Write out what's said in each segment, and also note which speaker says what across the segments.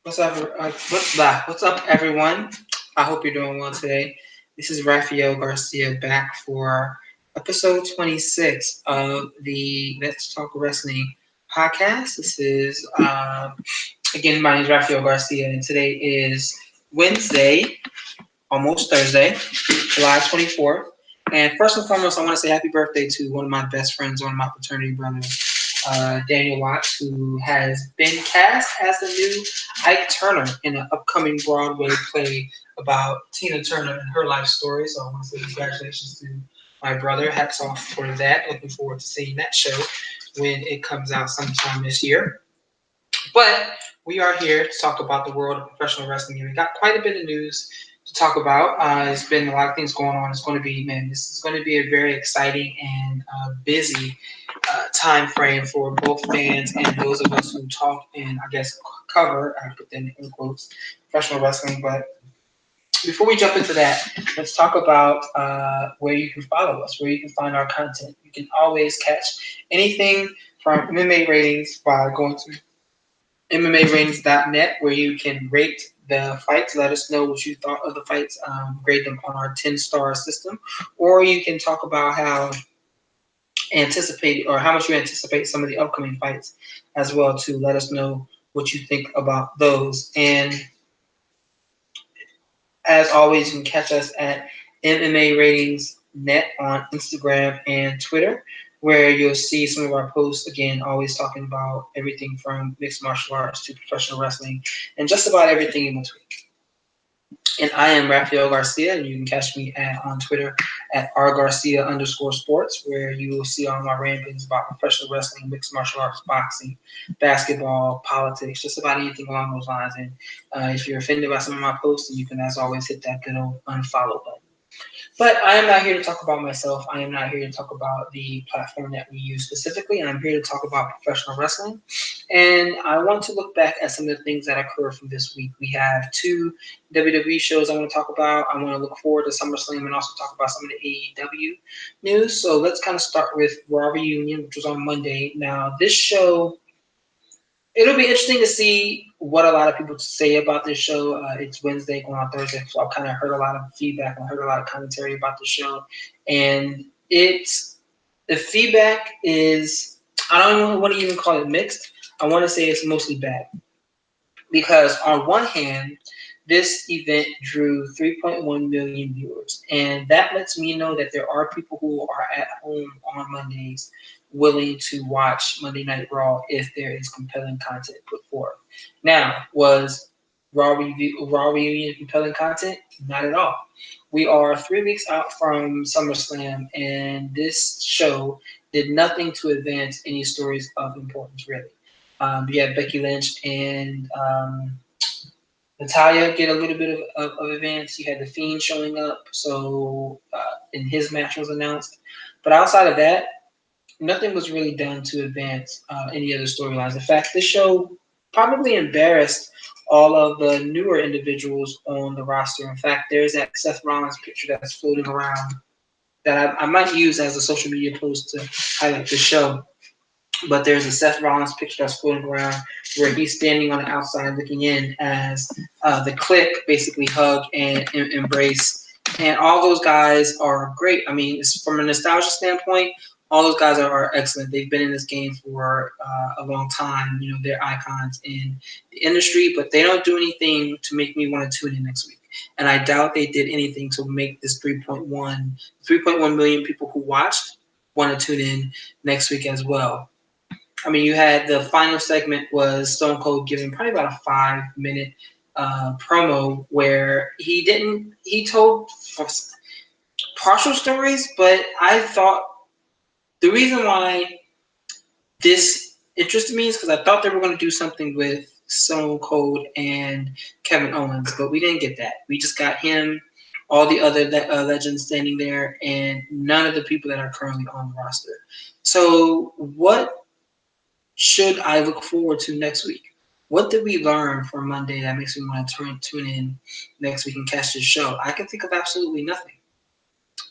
Speaker 1: What's up? What's up, everyone? I hope you're doing well today. This is Raphael Garcia back for episode 26 of the Let's Talk Wrestling podcast. This is again, my name is Raphael Garcia, and today is Wednesday, almost Thursday, July 24th. And first and foremost, I want to say happy birthday to one of my best friends, one of my fraternity brothers, Daniel Watts, who has been cast as the new Ike Turner in an upcoming Broadway play about Tina Turner and her life story. So I want to say congratulations to my brother. Hats off for that. Looking forward to seeing that show when it comes out sometime this year. But we are here to talk about the world of professional wrestling, and we got quite a bit of news to talk about. There's been a lot of things going on. It's going to be, man, this is going to be a very exciting and busy time frame for both fans and those of us who talk and, I guess, cover, I put that in quotes, professional wrestling. But before we jump into that, let's talk about where you can follow us, where you can find our content. You can always catch anything from MMA ratings by going to MMAratings.net, where you can rate the fights. Let us know what you thought of the fights. Grade them on our 10-star system. Or you can talk about how much you anticipate some of the upcoming fights as well, to let us know what you think about those. And as always, you can catch us at MMA Ratings Net on Instagram and Twitter, where you'll see some of our posts. Again, always talking about everything from mixed martial arts to professional wrestling and just about everything in between. And I am Raphael Garcia, and you can catch me on Twitter at rgarcia_sports, where you will see all my ramblings about professional wrestling, mixed martial arts, boxing, basketball, politics, just about anything along those lines. And if you're offended by some of my posts, then you can, as always, hit that good old unfollow button. But I am not here to talk about myself. I am not here to talk about the platform that we use specifically. I'm here to talk about professional wrestling. And I want to look back at some of the things that occurred from this week. We have two WWE shows I want to talk about. I want to look forward to SummerSlam and also talk about some of the AEW news. So let's kind of start with Raw Reunion, which was on Monday. Now, this show, it'll be interesting to see what a lot of people say about this show. It's Wednesday going on Thursday, so I've kind of heard a lot of feedback and heard a lot of commentary about the show. And the feedback is, I don't want to even call it mixed. I want to say it's mostly bad. Because on one hand, this event drew 3.1 million viewers, and that lets me know that there are people who are at home on Mondays willing to watch Monday Night Raw if there is compelling content put forth. Now, was Raw Reunion compelling content? Not at all. We are 3 weeks out from SummerSlam, and this show did nothing to advance any stories of importance, really. You had Becky Lynch and Natalia get a little bit of advance. You had The Fiend showing up, so and his match was announced. But outside of that, nothing was really done to advance any other storylines. In fact, this show probably embarrassed all of the newer individuals on the roster. In fact, there's that Seth Rollins picture that's floating around that I might use as a social media post to highlight the show. But there's a Seth Rollins picture that's floating around where he's standing on the outside looking in as the Clique basically hug and embrace. And all those guys are great. I mean, from a nostalgia standpoint, all those guys are excellent. They've been in this game for a long time. You know, they're icons in the industry, but they don't do anything to make me want to tune in next week. And I doubt they did anything to make this 3.1 million people who watched want to tune in next week as well. I mean, you had the final segment was Stone Cold giving probably about a 5 minute promo where he told partial stories, but I thought the reason why this interested me is because I thought they were going to do something with Stone Cold and Kevin Owens, but we didn't get that. We just got him, all the other legends standing there, and none of the people that are currently on the roster. So what should I look forward to next week? What did we learn from Monday that makes me want to tune in next week and catch this show? I can think of absolutely nothing.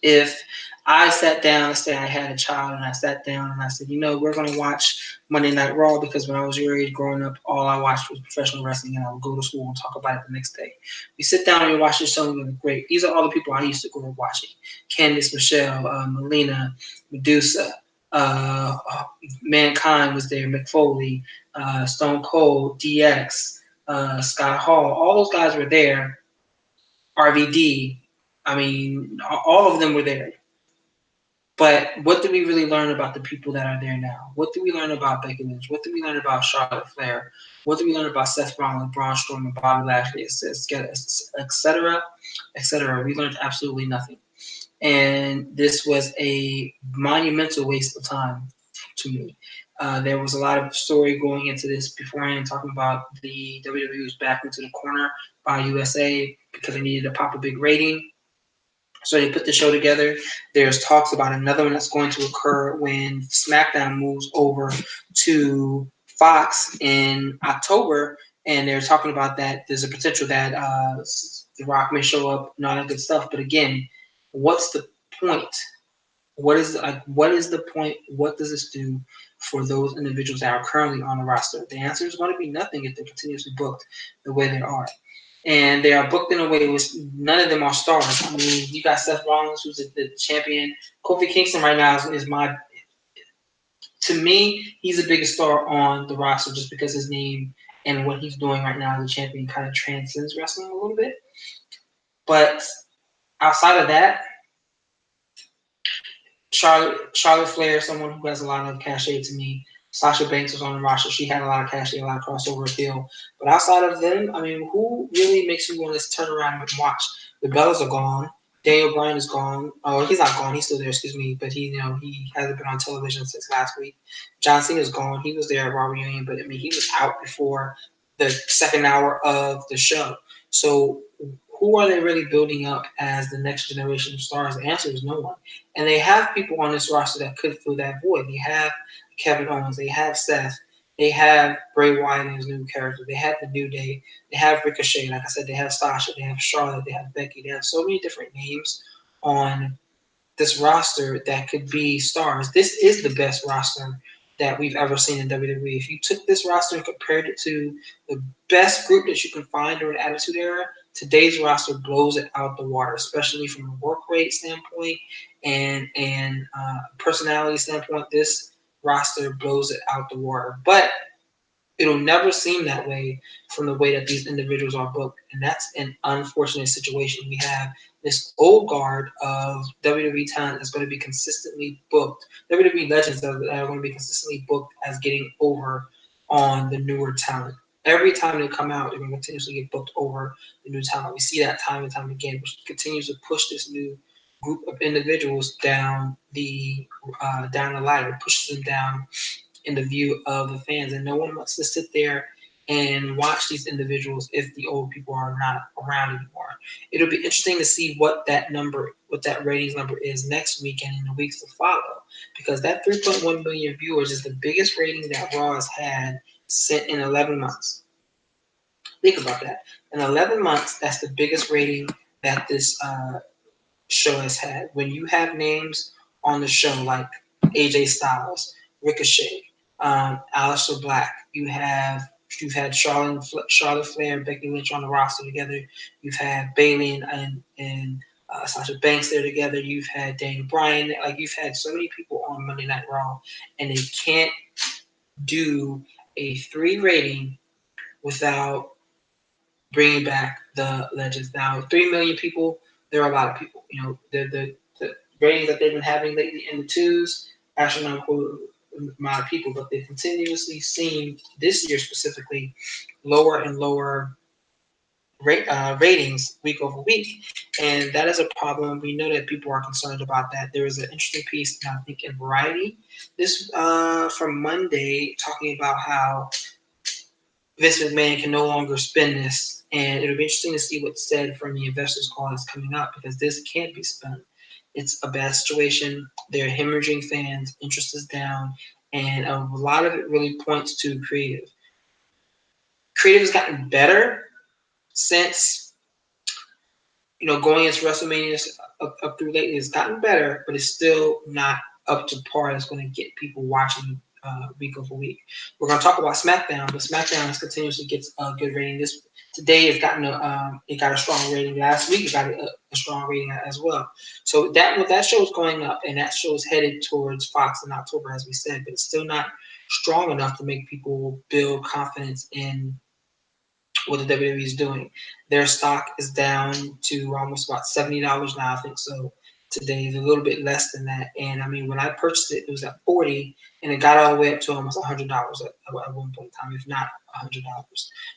Speaker 1: If I sat down, let's say I had a child and I sat down and I said, we're going to watch Monday Night Raw because when I was your age growing up, all I watched was professional wrestling, and I would go to school and talk about it the next day. We sit down and watch this show, and we're great. These are all the people I used to grow up watching: Candice, Michelle, Melina, Medusa, Mankind was there, McFoley, Stone Cold, DX, Scott Hall. All those guys were there. RVD. I mean, all of them were there. But what do we really learn about the people that are there now? What do we learn about Becky Lynch? What do we learn about Charlotte Flair? What do we learn about Seth Rollins, Braun Strowman, Bobby Lashley, etc., etc.? We learned absolutely nothing. And this was a monumental waste of time to me. There was a lot of story going into this beforehand, talking about the WWE was back into the corner by USA because they needed to pop a big rating. So they put the show together. There's talks about another one that's going to occur when SmackDown moves over to Fox in October, and they're talking about that. There's a potential that The Rock may show up and all that good stuff. But again, what's the point? What is the point? What does this do for those individuals that are currently on the roster? The answer is going to be nothing if they're continuously booked the way they are. And they are booked in a way which none of them are stars. I mean, you got Seth Rollins, who's the champion. Kofi Kingston right now is my, to me, he's the biggest star on the roster just because his name and what he's doing right now as a champion kind of transcends wrestling a little bit. But outside of that, Charlotte Flair, someone who has a lot of cachet to me. Sasha Banks was on the roster. She had a lot of cachet, a lot of crossover appeal. But outside of them, I mean, who really makes you want to turn around and watch? The Bellas are gone. Daniel Bryan is gone. Oh, he's not gone. He's still there. Excuse me, but he hasn't been on television since last week. John Cena's gone. He was there at Raw Reunion, but I mean, he was out before the second hour of the show. So who are they really building up as the next generation of stars? The answer is no one. And they have people on this roster that could fill that void. They have Kevin Owens, they have Seth, they have Bray Wyatt and his new character, they have the New Day, they have Ricochet, like I said, they have Sasha, they have Charlotte, they have Becky, they have so many different names on this roster that could be stars. This is the best roster that we've ever seen in WWE. If you took this roster and compared it to the best group that you can find during the Attitude Era, today's roster blows it out the water, especially from a work rate standpoint and personality standpoint. This roster blows it out the water. But it'll never seem that way from the way that these individuals are booked. And that's an unfortunate situation. We have this old guard of WWE talent that's going to be consistently booked, WWE legends that are going to be consistently booked as getting over on the newer talent. Every time they come out, they're going to continuously get booked over the new talent. We see that time and time again, which continues to push this new group of individuals down the ladder, pushes them down in the view of the fans, and no one wants to sit there and watch these individuals if the old people are not around anymore. It'll be interesting to see what that ratings number is next week and in the weeks to follow, because that 3.1 million viewers is the biggest rating that Raw has had in 11 months. Think about that. In 11 months, that's the biggest rating that this show has had. When you have names on the show like AJ Styles, Ricochet, Aleister Black, you've had Charlotte Flair and Becky Lynch on the roster together. You've had Bayley and Sasha Banks there together. You've had Daniel Bryan. Like, you've had so many people on Monday Night Raw, and they can't do a 3 rating without bringing back the legends. Now, 3 million people, there are a lot of people. You know, the ratings that they've been having lately in the twos, astronomical amount of people, but they've continuously seen this year specifically lower and lower ratings week over week, and that is a problem. We know that people are concerned about that. There was an interesting piece, I think, in Variety this from Monday, talking about how Vince McMahon can no longer spend this, and it'll be interesting to see what's said from the investors' call that's coming up, because this can't be spent. It's a bad situation. They're hemorrhaging fans. Interest is down, and a lot of it really points to creative. Creative has gotten better since, going into WrestleMania up through lately. It's gotten better, but it's still not up to par. That's going to get people watching week over week. We're going to talk about SmackDown, but SmackDown continuously gets a good rating. This today it got a strong rating. Last week it got a strong rating as well. So that show is going up, and that show is headed towards Fox in October, as we said, but it's still not strong enough to make people build confidence in what the WWE is doing. Their stock is down to almost about $70 now, I think so. Today is a little bit less than that. And I mean, when I purchased it, it was at 40, and it got all the way up to almost $100 at one point in time, if not $100.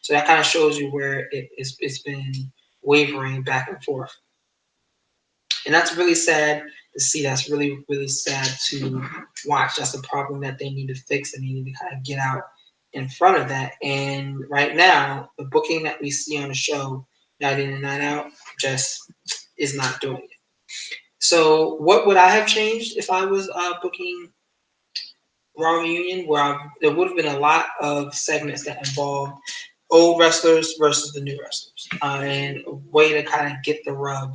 Speaker 1: So that kind of shows you where it's been wavering back and forth. And that's really sad to see. That's really, really sad to watch. That's a problem that they need to fix, and they need to kind of get out in front of that. And right now, the booking that we see on the show, night in and night out, just is not doing it. So, what would I have changed if I was booking Raw Reunion? Where there would have been a lot of segments that involved old wrestlers versus the new wrestlers, and a way to kind of get the rub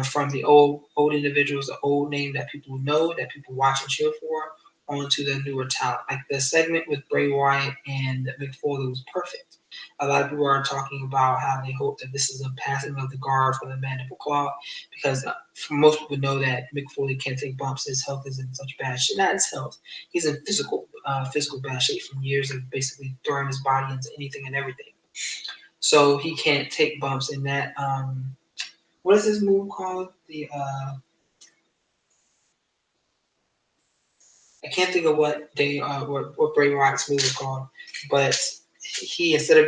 Speaker 1: from the old individuals, the old name that people know, that people watch and cheer for, onto the newer talent. Like the segment with Bray Wyatt and Mick Foley was perfect. A lot of people are talking about how they hope that this is a passing of the guard for the Mandible Claw, because most people know that Mick Foley can't take bumps. His health is in such bad shape. Not his health. He's in physical bad shape from years of basically throwing his body into anything and everything. So he can't take bumps in that. What is this move called? I can't think of what Bray Wyatt's move is called, but he instead of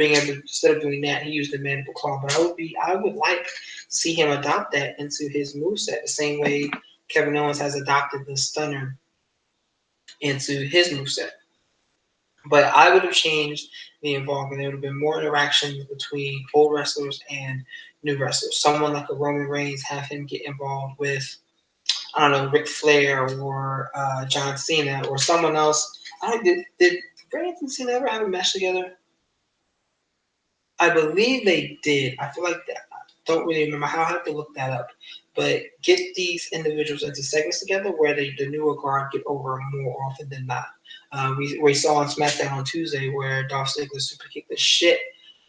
Speaker 1: doing that, he used the mandible claw. But I would like to see him adopt that into his moveset the same way Kevin Owens has adopted the stunner into his moveset. But I would have changed the involvement. There would have been more interaction between old wrestlers and new wrestlers. Someone like a Roman Reigns, have him get involved with, I don't know, Ric Flair or John Cena or someone else. Did Reigns and Cena ever have a match together? I believe they did. I feel like that. I don't really remember. I'll have to look that up. But get these individuals into segments together where the newer guard get over more often than not. We saw on SmackDown on Tuesday where Dolph Ziggler super kicked the shit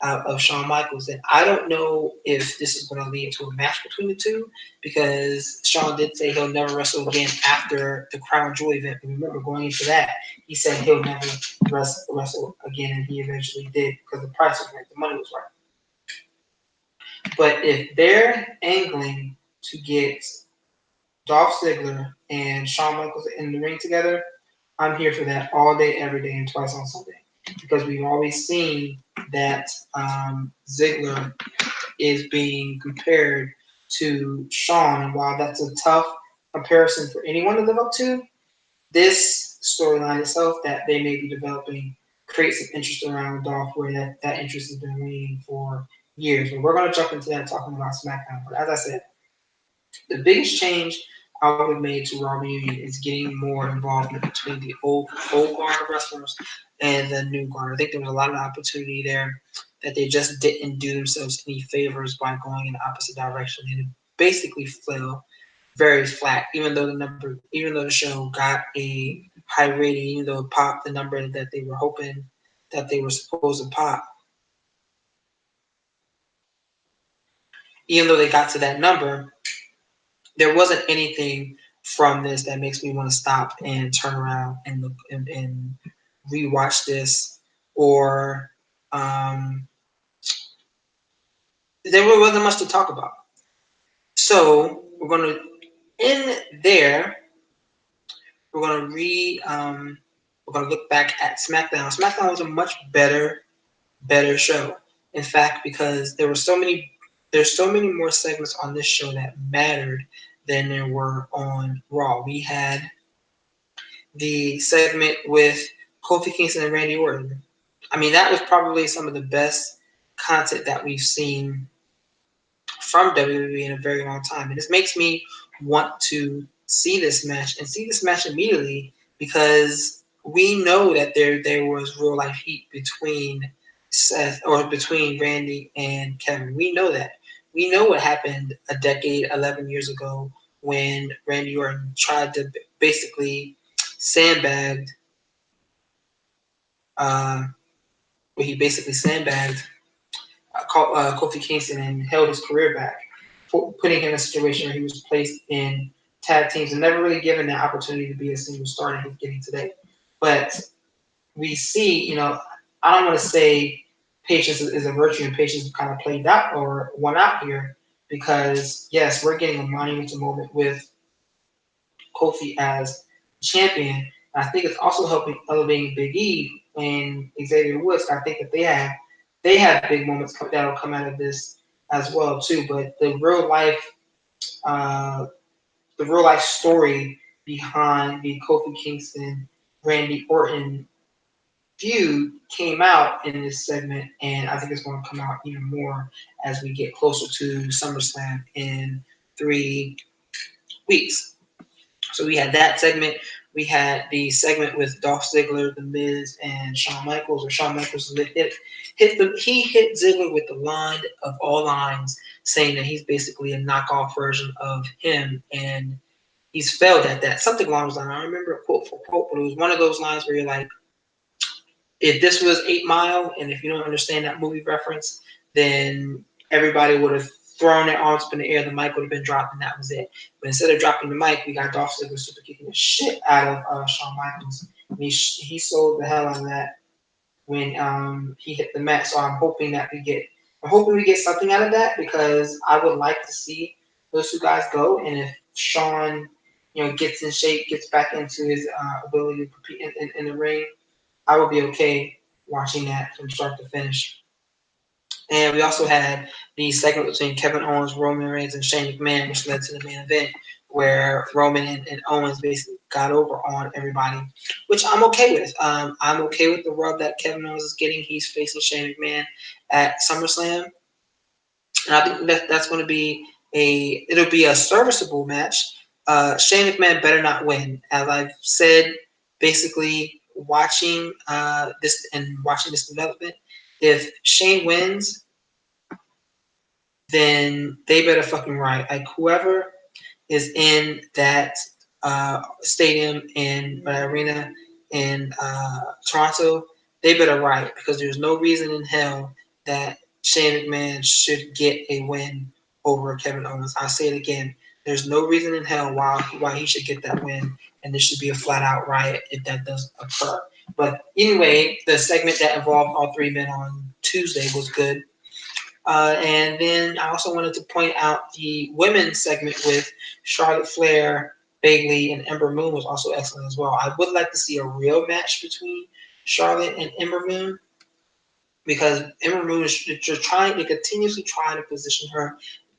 Speaker 1: out of Shawn Michaels. And I don't know if this is going to lead to a match between the two, because Shawn did say he'll never wrestle again after the Crown Jewel event. And remember, going into that, he said he'll never wrestle again, and he eventually did because the price was right, the money was right. But if they're angling to get Dolph Ziggler and Shawn Michaels in the ring together, I'm here for that all day, every day, and twice on Sunday. Because we've always seen that Ziggler is being compared to Shawn. And while that's a tough comparison for anyone to live up to, this storyline itself that they may be developing creates some interest around Dolph, where that interest has been waning for years. But we're going to jump into that talking about SmackDown. But as I said, the biggest change I would have made to Raw Reunion is getting more involvement between the old guard of wrestlers and the new guard. I think there was a lot of opportunity there that they just didn't do themselves any favors by going in the opposite direction, and it basically fell very flat. Even though the show got a high rating, even though it popped the number that they were hoping that they were supposed to pop, even though they got to that number, there wasn't anything from this that makes me want to stop and turn around and look and rewatch this, or there wasn't much to talk about. So we're going to end there. We're going to look back at SmackDown. SmackDown was a much better show. In fact, because there's so many more segments on this show that mattered than there were on Raw. We had the segment with Kofi Kingston and Randy Orton. I mean, that was probably some of the best content that we've seen from WWE in a very long time. And this makes me want to see this match immediately, because we know that there was real life heat between Randy and Kevin. We know that. We know what happened a decade, 11 years ago, when Randy Orton tried to basically sandbag uh, where he basically sandbagged Kofi Kingston and held his career back, putting him in a situation where he was placed in tag teams and never really given that opportunity to be a single star that he's getting today. But we see, I don't want to say patience is a virtue and patience kind of played out or won out here because, yes, we're getting a monumental moment with Kofi as champion. I think it's also helping elevating Big E and Xavier Woods. I think that they have big moments that'll come out of this as well too. But uh, the real life story behind the Kofi Kingston Randy Orton feud came out in this segment, and I think it's going to come out even more as we get closer to SummerSlam in 3 weeks. So we had that segment. We had the segment with Dolph Ziggler, The Miz, and Shawn Michaels. Where Shawn Michaels hit Ziggler with the line of all lines, saying that he's basically a knockoff version of him, and he's failed at that. Something along those lines. I don't remember quote for quote, but it was one of those lines where you're like, if this was 8 Mile, and if you don't understand that movie reference, then everybody would have thrown their arms up in the air. The mic would have been dropped, and that was it. But instead of dropping the mic, we got Dolph Ziggler super kicking the shit out of Shawn Michaels. He sold the hell out of that when he hit the mat. So I'm hoping we get something out of that because I would like to see those two guys go. And if Shawn, gets in shape, gets back into his ability to compete in the ring, I would be okay watching that from start to finish. And we also had the segment between Kevin Owens, Roman Reigns, and Shane McMahon, which led to the main event, where Roman and Owens basically got over on everybody, which I'm okay with. I'm okay with the rub that Kevin Owens is getting. He's facing Shane McMahon at SummerSlam, and I think that's going to be it'll be a serviceable match. Shane McMahon better not win, as I've said. Basically, watching this development, if Shane wins, then they better fucking right. Like whoever is in that stadium in arena in Toronto, they better right because there's no reason in hell that Shane McMahon should get a win over Kevin Owens. I'll say it again. There's no reason in hell why he should get that win, and there should be a flat out riot if that does occur. But anyway, the segment that involved all three men on Tuesday was good. And then I also wanted to point out the women's segment with Charlotte Flair, Bayley, and Ember Moon was also excellent as well. I would like to see a real match between Charlotte and Ember Moon because Ember Moon is they continuously trying to position her,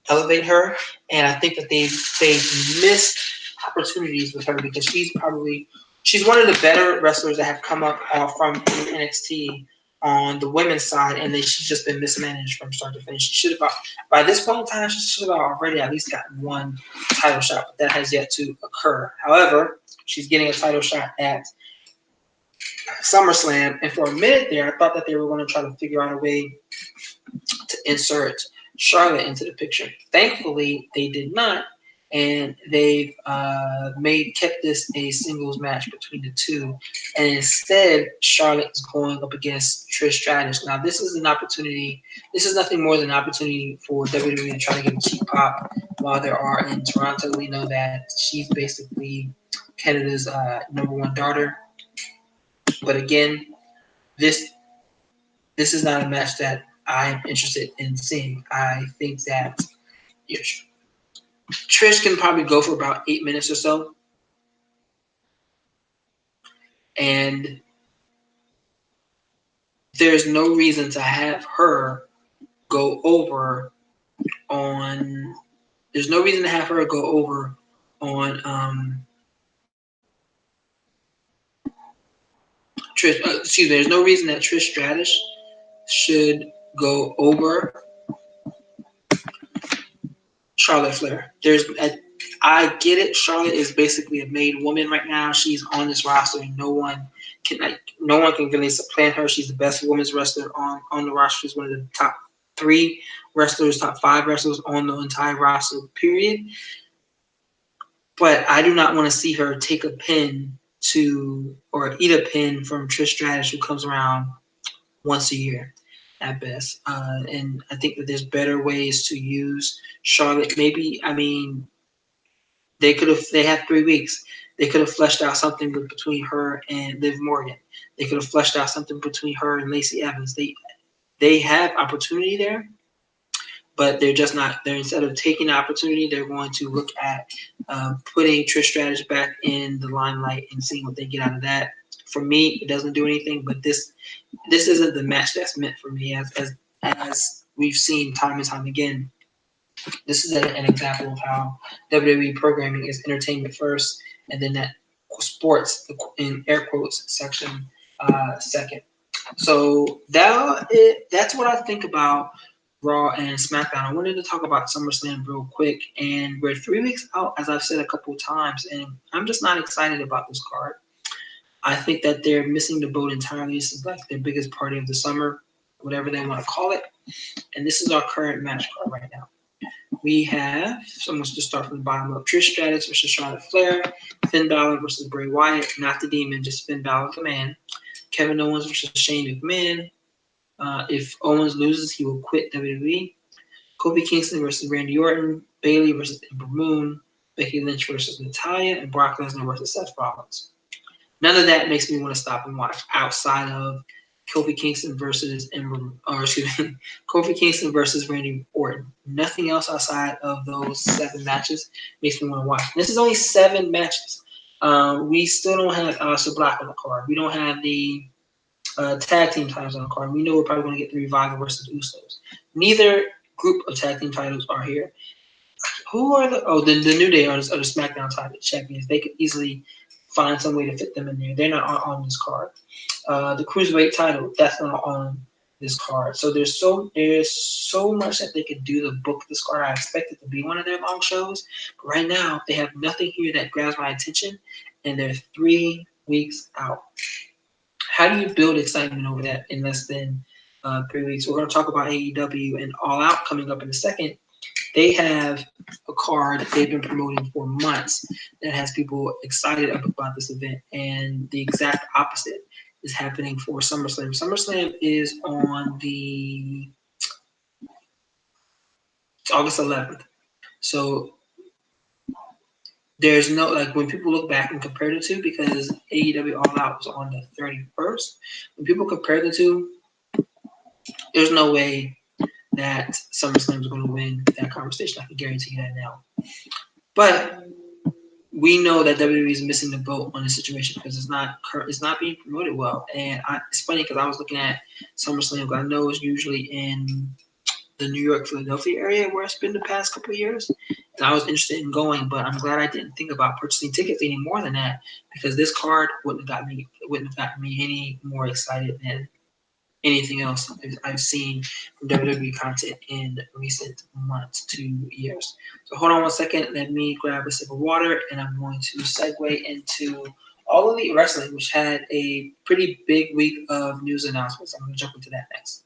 Speaker 1: elevate her, and I think that they've missed opportunities with her because she's one of the better wrestlers that have come up from NXT on the women's side, and then she's just been mismanaged from start to finish. She should have, by this point in time, she should have already at least gotten one title shot, but that has yet to occur. However, she's getting a title shot at SummerSlam, and for a minute there, I thought that they were going to try to figure out a way to insert Charlotte into the picture. Thankfully, they did not, and they've kept this a singles match between the two. And instead, Charlotte is going up against Trish Stratus. Now, this is an opportunity. This is nothing more than an opportunity for WWE to try to get a cheap pop while they are in Toronto. We know that she's basically Canada's number one daughter. But again, this is not a match that I'm interested in seeing. I think that Trish can probably go for about 8 minutes or so. And there's no reason to have her go over on. There's no reason to have her go over on Trish. There's no reason that Trish Stratus should go over Charlotte Flair. I get it. Charlotte is basically a made woman right now. She's on this roster, and no one can really supplant her. She's the best women's wrestler on the roster. She's one of the top 3 wrestlers, top 5 wrestlers on the entire roster. Period. But I do not want to see her take a pin to or eat a pin from Trish Stratus, who comes around once a year at best. And I think that there's better ways to use Charlotte. Maybe, I mean, they had 3 weeks. They could have fleshed out something between her and Liv Morgan. They could have fleshed out something between her and Lacey Evans. They have opportunity there, but they're just not. They're instead of taking the opportunity, they're going to look at putting Trish Stratus back in the limelight and seeing what they get out of that. For me, it doesn't do anything. But this isn't the match that's meant for me, as we've seen time and time again. This is an example of how WWE programming is entertainment first, and then that sports in air quotes section second. So that's what I think about Raw and SmackDown. I wanted to talk about SummerSlam real quick, and we're 3 weeks out, as I've said a couple of times, and I'm just not excited about this card. I think that they're missing the boat entirely. This is like their biggest party of the summer, whatever they want to call it. And this is our current match card right now. We have, so I'm going to start from the bottom up, Trish Stratus versus Charlotte Flair, Finn Balor versus Bray Wyatt, not the Demon, just Finn Balor the man, Kevin Owens versus Shane McMahon. If Owens loses, he will quit WWE. Kofi Kingston versus Randy Orton, Bayley versus Ember Moon, Becky Lynch versus Natalya, and Brock Lesnar versus Seth Rollins. None of that makes me want to stop and watch outside of Kofi Kingston versus Kofi Kingston versus Randy Orton. Nothing else outside of those 7 matches makes me want to watch. This is only 7 matches. We still don't have Aleister Black on the card. We don't have the tag team titles on the card. We know we're probably going to get the Revival versus Usos. Neither group of tag team titles are here. Who are the New Day are the SmackDown title champions? They could easily find some way to fit them in there. They're not on this card. The Cruiserweight title, that's not on this card. So there's so much that they could do to book this card. I expect it to be one of their long shows. But right now, they have nothing here that grabs my attention, and they're 3 weeks out. How do you build excitement over that in less than 3 weeks? We're going to talk about AEW and All Out coming up in a second. They have a card they've been promoting for months that has people excited about this event, and the exact opposite is happening for SummerSlam. SummerSlam is on August 11th. So there's no, like, when people look back and compare the two, because AEW All Out was on the 31st, when people compare the two, there's no way that SummerSlam is going to win that conversation. I can guarantee you that now. But we know that WWE is missing the boat on this situation because it's not being promoted well. And it's funny because I was looking at SummerSlam, but I know it's usually in the New York, Philadelphia area where it's been the past couple of years. And I was interested in going, but I'm glad I didn't think about purchasing tickets any more than that, because this card wouldn't have gotten me any more excited than anything else I've seen from WWE content in recent months to years. So hold on 1 second. Let me grab a sip of water, and I'm going to segue into All Elite Wrestling, which had a pretty big week of news announcements. I'm going to jump into that next.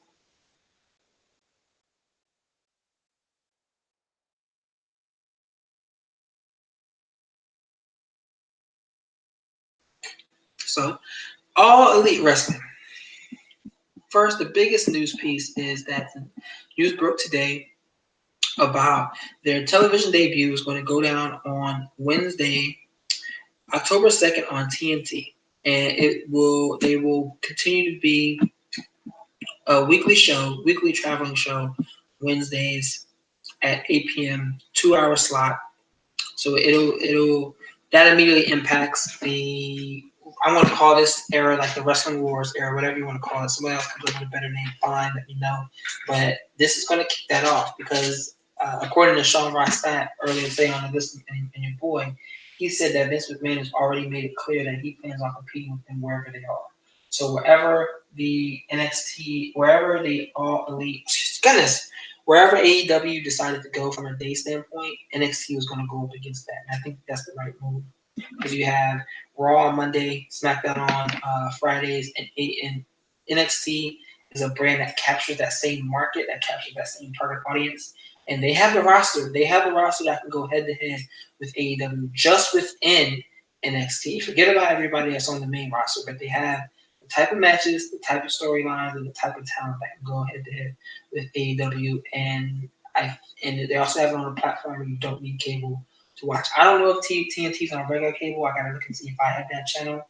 Speaker 1: So, All Elite Wrestling. First, the biggest news piece is that the news broke today about their television debut is going to go down on Wednesday, October 2nd on TNT. And they will continue to be a weekly traveling show, Wednesdays at 8 p.m., 2-hour slot. So that immediately impacts I want to call this era like the Wrestling Wars era, whatever you want to call it. Somebody else comes up with a better name, fine, let me know. But this is going to kick that off because according to Sean Ross Sapp earlier today on the Listen and Your Boy, he said that Vince McMahon has already made it clear that he plans on competing with them wherever they are. So wherever the All Elite, goodness, wherever AEW decided to go from a day standpoint, NXT was going to go up against that. And I think that's the right move, because you have Raw on Monday, SmackDown on Fridays, and NXT is a brand that captures that same market, that captures that same target audience, and they have the roster. They have the roster that can go head to head with AEW just within NXT. Forget about everybody that's on the main roster, but they have the type of matches, the type of storylines, and the type of talent that can go head to head with AEW. And they also have it on a platform where you don't need cable to watch. I don't know if TNT's on regular cable. I gotta look and see if I have that channel.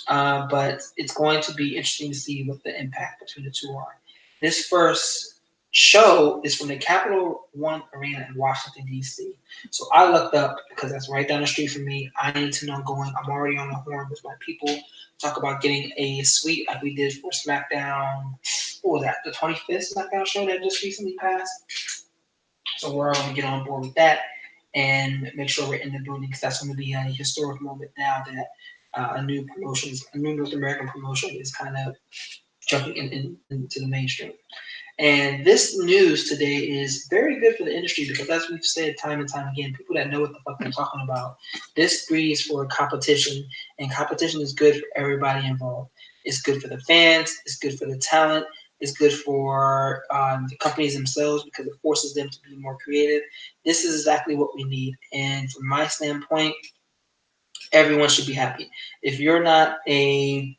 Speaker 1: But it's going to be interesting to see what the impact between the two are. This first show is from the Capital One Arena in Washington, D.C. So I looked up because that's right down the street from me. I need to know going. I'm already on the horn with my people. Talk about getting a suite like we did for SmackDown. What was that? The 25th SmackDown show that just recently passed. So we're going to get on board with that and make sure we're in the building because that's going to be a historic moment now that a new North American promotion is kind of jumping into the mainstream. And this news today is very good for the industry because, as we've said time and time again, people that know what the fuck they're talking about, this breeds for competition, and competition is good for everybody involved. It's good for the fans, it's good for the talent, it's good for the companies themselves because it forces them to be more creative. This is exactly what we need. And from my standpoint, everyone should be happy. If you're not a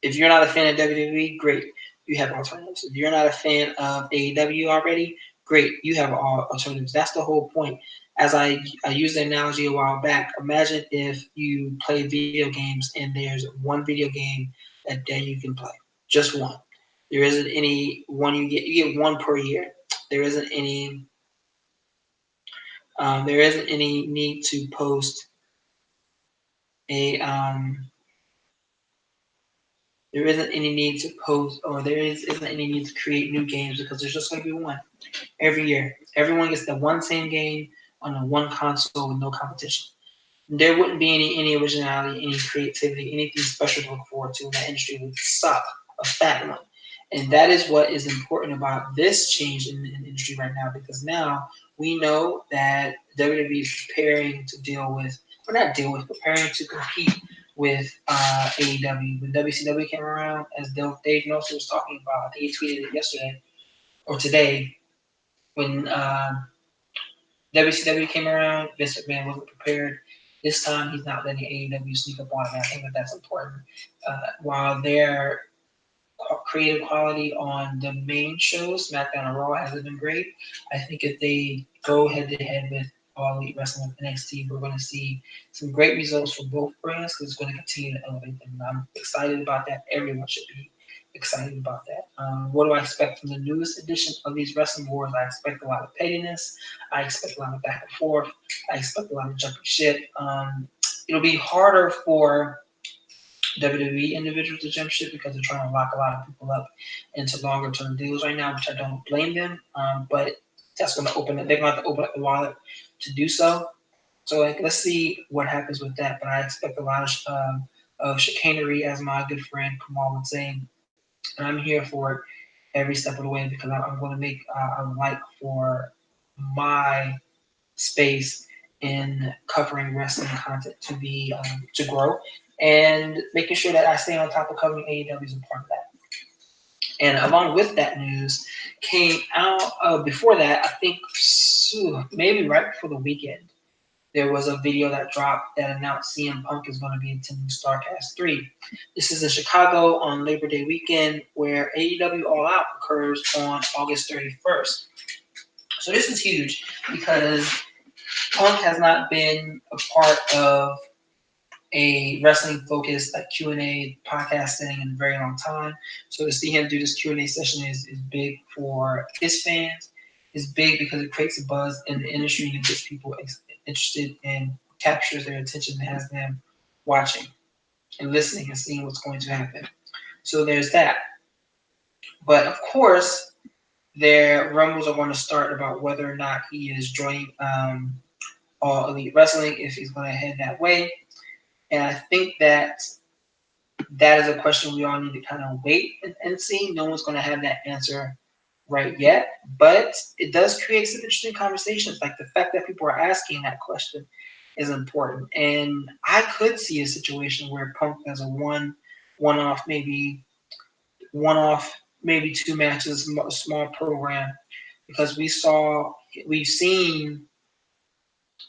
Speaker 1: fan of WWE, great. You have alternatives. If you're not a fan of AEW already, great. You have all alternatives. That's the whole point. As I used the analogy a while back, imagine if you play video games and there's one video game that you can play. Just one. There isn't any one you get one per year. There isn't any need to post a there isn't any need to post or isn't any need to create new games because there's just going to be one every year. Everyone gets the one same game on the one console with no competition. There wouldn't be any originality, any creativity, anything special to look forward to, and that industry would suck a fat one. And that is what is important about this change in the industry right now because now we know that WWE is preparing to preparing to compete with AEW. When WCW came around, as Dave Nelson was talking about, I think he tweeted it yesterday or today, when WCW came around, Vince McMahon wasn't prepared. This time, he's not letting AEW sneak up on him. I think that's important. While their creative quality on the main shows, SmackDown and Raw, hasn't been great, I think if they go head to head with All Elite Wrestling with NXT, we're going to see some great results for both brands because it's going to continue to elevate them. And I'm excited about that. Everyone should be excited about that. What do I expect from the newest edition of these wrestling wars? I expect a lot of pettiness. I expect a lot of back and forth. I expect a lot of jumping shit. It'll be harder for WWE individuals to jump ship because they're trying to lock a lot of people up into longer term deals right now, which I don't blame them. But that's going to open it. They're going to have to open up the wallet to do so. So let's see what happens with that. But I expect a lot of chicanery, as my good friend Kamal would say, and I'm here for it every step of the way because I'm going to make a like for my space in covering wrestling content to be to grow and making sure that I stay on top of covering AEW is a part of that. And along with that news came out before that, I think maybe right before the weekend, there was a video that dropped that announced CM Punk is going to be attending StarCast 3. This is in Chicago on Labor Day weekend where AEW All Out occurs on August 31st. So this is huge because Punk has not been a part of a wrestling focused like Q&A podcast setting in a very long time. So to see him do this Q&A session is big for his fans. It's big because it creates a buzz in the industry and gets people interested and captures their attention and has them watching and listening and seeing what's going to happen. So there's that. But of course, their rumbles are going to start about whether or not he is joining All Elite Wrestling, if he's going to head that way. And I think that is a question we all need to kind of wait and see. No one's going to have that answer right yet, but it does create some interesting conversations. Like the fact that people are asking that question is important. And I could see a situation where Punk has a one-off, maybe two matches, a small program, because we've seen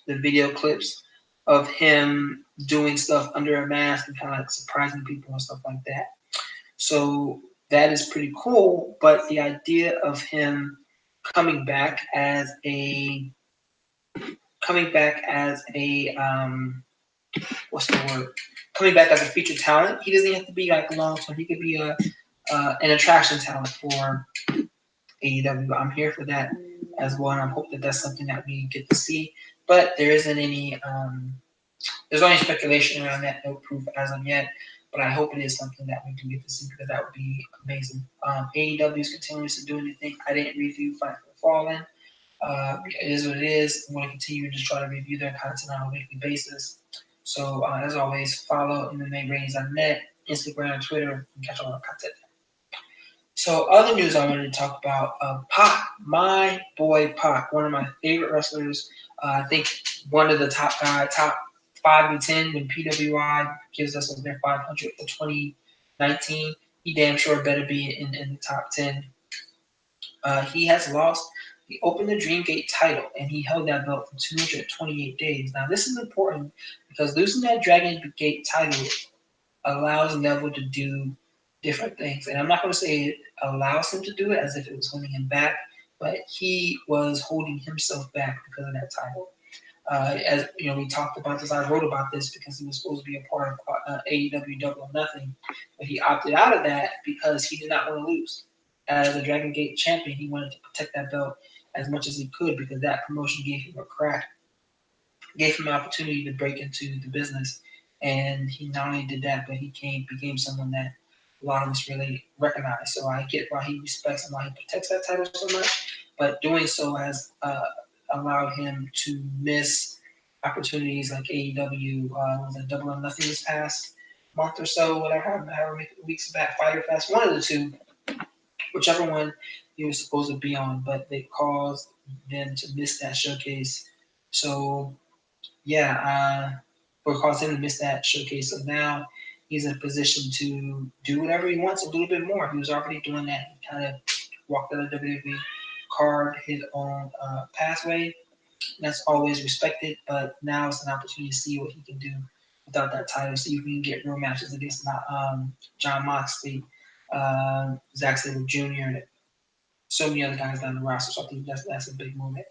Speaker 1: the video clips of him doing stuff under a mask and kind of like surprising people and stuff like that. So that is pretty cool. But the idea of him coming back as a coming back as a what's the word? Coming back as a featured talent. He doesn't have to be like long term. He could be a an attraction talent for AEW. I'm here for that as well, and I hope that that's something that we get to see. But there isn't any. There's only speculation around that, no proof as of yet. But I hope it is something that we do get to see because that would be amazing. AEW is continuously doing the thing. I didn't review Fight for the Fallen. It is what it is. I'm going to continue to try to review their content on a weekly basis. So, as always, follow MMARatings.net, Instagram, Twitter, and catch all our content. So, other news I wanted to talk about, Pac, my boy Pac, one of my favorite wrestlers. I think one of the top 5 to 10 when PWI gives us their 500 for 2019. He damn sure better be in the top 10. He has lost the Open the Dream Gate title, and he held that belt for 228 days. Now, this is important because losing that Dragon Gate title allows Neville to do different things. And I'm not going to say it allows him to do it as if it was holding him back, but he was holding himself back because of that title. As you know, we talked about this. I wrote about this because he was supposed to be a part of AEW Double or Nothing, but he opted out of that because he did not want to lose. As a Dragon Gate champion, he wanted to protect that belt as much as he could because that promotion gave him a crack, gave him an opportunity to break into the business. And he not only did that, but he became someone that a lot of us really recognize. So I get why he respects and why he protects that title so much, but doing so has allowed him to miss opportunities like AEW, was it Double or Nothing this past month or so, whatever, however many weeks back, Fighter Fest, one of the two, whichever one he was supposed to be on, but they caused them to miss that showcase. So yeah, or caused him to miss that showcase. So now he's in a position to do whatever he wants a little bit more. He was already doing that. He kind of walked out of WWE, carved his own pathway. That's always respected, but now it's an opportunity to see what he can do without that title. So you can get real matches against John Moxley, Zack Sabre Jr., so many other guys down the roster. So I think that's a big moment.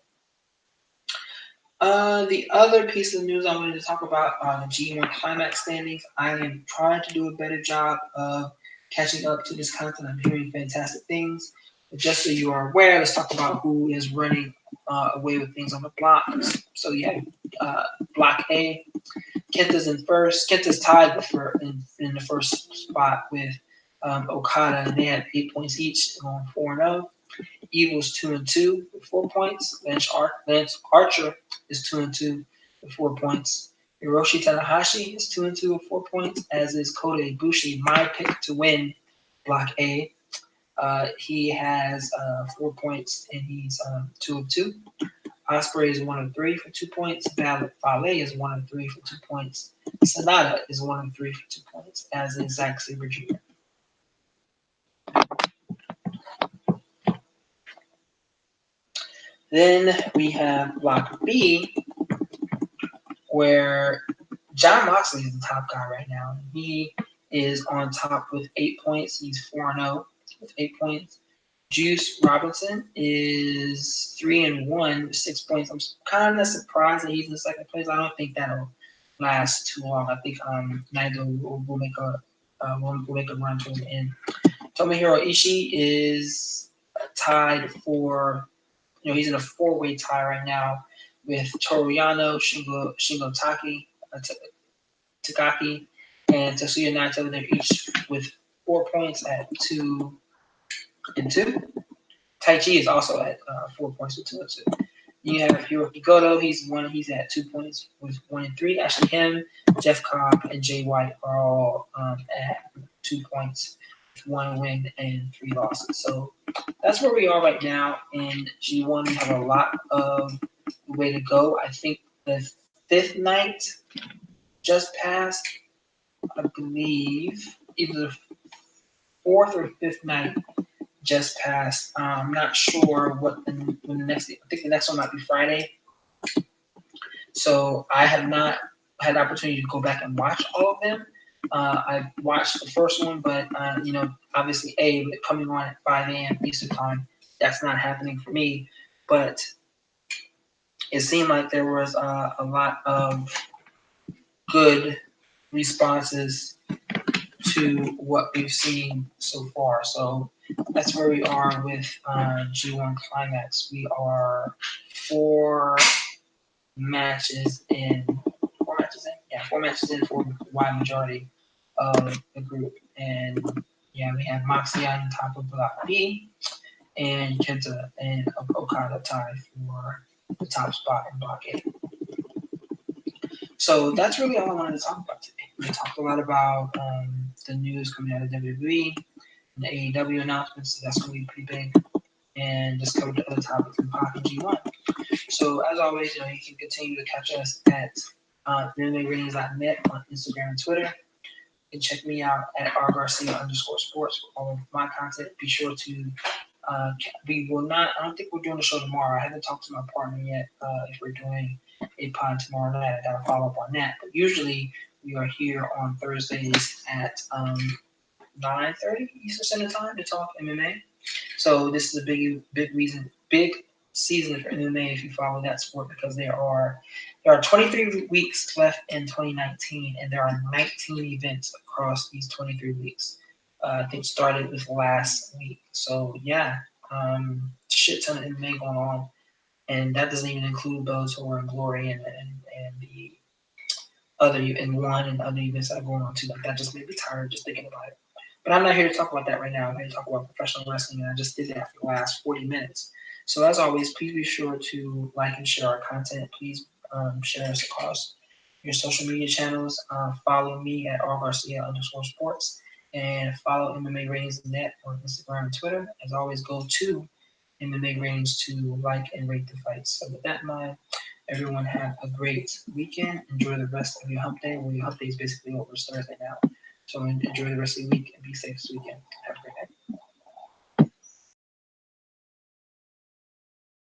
Speaker 1: The other piece of news I wanted to talk about are the G1 Climax standings. I am trying to do a better job of catching up to this content. I'm hearing fantastic things. But just so you are aware, let's talk about who is running away with things on the blocks. So you have Block A. Kenta's in first. Kenta's tied in the first spot with Okada, and they have 8 points each, going 4-0. Evil's 2-2 with 4 points. Lance Archer is 2-2 with 4 points. Hiroshi Tanahashi is 2-2 with 4 points, as is Kota Ibushi, my pick to win Block A. He has 4 points and he's 2-2. Ospreay is 1-3 for 2 points. Fale is 1-3 for 2 points. Sonata is 1-3 for 2 points, as is Zack Sabre Jr. Then we have Block B, where John Moxley is the top guy right now. He is on top with 8 points. He's 4-0 with 8 points. Juice Robinson is 3-1 with 6 points. I'm kind of surprised that he's in second place. I don't think that'll last too long. I think Naito will make a run towards the end. Tomohiro Ishii is tied for, he's in a 4-way tie right now with Toru Yano, Shingo Takagi, and Tetsuya Naito. They're each with 4 points at 2-2. Tai Chi is also at 4 points with 2-2. You have Hiroki Goto. He's at 2 points with 1-3. Actually, him, Jeff Cobb, and Jay White are all at 2 points with 1 win and 3 losses. So that's where we are right now in G1. We have a lot of way to go. I think the 5th night just passed. I believe either the 4th or 5th night just passed. I'm not sure when the next. I think the next one might be Friday. So I have not had the opportunity to go back and watch all of them. I watched the first one, but obviously, coming on at 5 a.m. Eastern time, that's not happening for me. But it seemed like there was a lot of good responses to what we've seen so far. So that's where we are with G1 Climax. We are four matches in, four matches in for the wide majority of the group. And yeah, we have Moxley on top of Block B, and Kenta and Okada tied for the top spot in Block A. So that's really all I wanted to talk about today. We talked a lot about the news coming out of WWE and the AEW announcements, so that's going to be pretty big. And just covered the other topics in Pop and G1. So as always, you can continue to catch us at MMARatings.net on Instagram and Twitter. You can check me out at rgarcia_sports for all of my content. Be sure to we will not. I don't think we're doing the show tomorrow. I haven't talked to my partner yet. If we're doing a pod tomorrow night, I gotta follow up on that. But usually we are here on Thursdays at 9:30 Eastern Standard Time to talk MMA. So this is a big season for MMA if you follow that sport, because there are 23 weeks left in 2019, and there are 19 events across these 23 weeks. I think started with last week. So yeah, shit ton of MMA going on, and that doesn't even include Bellator and Glory and the other and one and other events that are going on too. Like that just made me tired just thinking about it. But I'm not here to talk about that right now. I'm here to talk about professional wrestling, and I just did that for the last 40 minutes. So as always, please be sure to like and share our content. Please share us across your social media channels. Follow me at rgarcia_sports, and follow MMA Ratings.net on Instagram and Twitter. As always, go to MMA Ratings to like and rate the fights. So with that in mind, everyone have a great weekend. Enjoy the rest of your hump day. Well, your hump day is basically over. It's Thursday now. So enjoy the rest of the week and be safe this weekend. Have